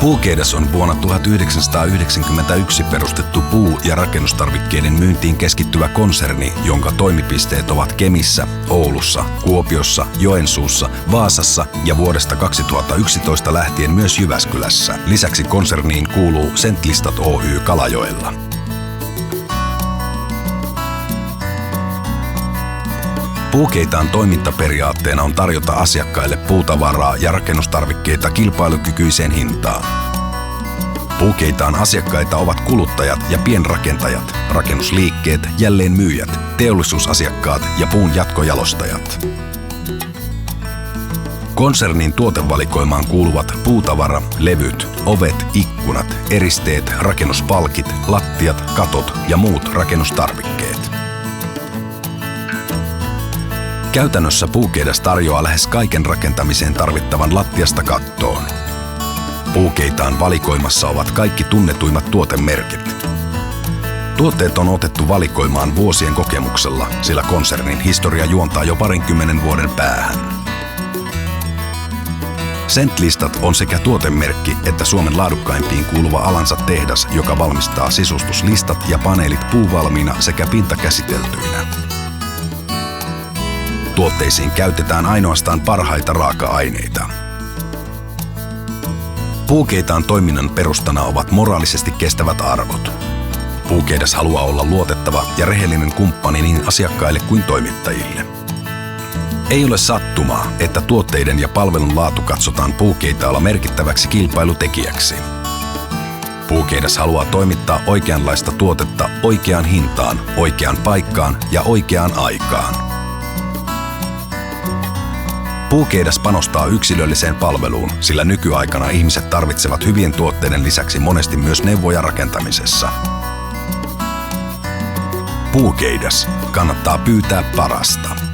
Puukeidas on vuonna 1991 perustettu puu- ja rakennustarvikkeiden myyntiin keskittyvä konserni, jonka toimipisteet ovat Kemissä, Oulussa, Kuopiossa, Joensuussa, Vaasassa ja vuodesta 2011 lähtien myös Jyväskylässä. Lisäksi konserniin kuuluu Centlistat Oy Kalajoella. Puukeitaan toimintaperiaatteena on tarjota asiakkaille puutavaraa ja rakennustarvikkeita kilpailukykyiseen hintaan. Puukeitaan asiakkaita ovat kuluttajat ja pienrakentajat, rakennusliikkeet, jälleenmyyjät, teollisuusasiakkaat ja puun jatkojalostajat. Konsernin tuotevalikoimaan kuuluvat puutavara, levyt, ovet, ikkunat, eristeet, rakennuspalkit, lattiat, katot ja muut rakennustarvikkeet. Käytännössä Puukeidas tarjoaa lähes kaiken rakentamiseen tarvittavan lattiasta kattoon. Puukeitaan valikoimassa ovat kaikki tunnetuimmat tuotemerkit. Tuotteet on otettu valikoimaan vuosien kokemuksella, sillä konsernin historia juontaa jo 20 vuoden päähän. Centlistat on sekä tuotemerkki että Suomen laadukkaimpiin kuuluva alansa tehdas, joka valmistaa sisustuslistat ja paneelit puuvalmiina sekä pintakäsiteltyinä. Tuotteisiin käytetään ainoastaan parhaita raaka-aineita. Puukeitaan toiminnan perustana ovat moraalisesti kestävät arvot. Puukeidas haluaa olla luotettava ja rehellinen kumppani niin asiakkaille kuin toimittajille. Ei ole sattumaa, että tuotteiden ja palvelun laatu katsotaan Puukeitaalla merkittäväksi kilpailutekijäksi. Puukeidas haluaa toimittaa oikeanlaista tuotetta oikeaan hintaan, oikeaan paikkaan ja oikeaan aikaan. Puukeidas panostaa yksilölliseen palveluun, sillä nykyaikana ihmiset tarvitsevat hyvien tuotteiden lisäksi monesti myös neuvoja rakentamisessa. Puukeidas. Kannattaa pyytää parasta.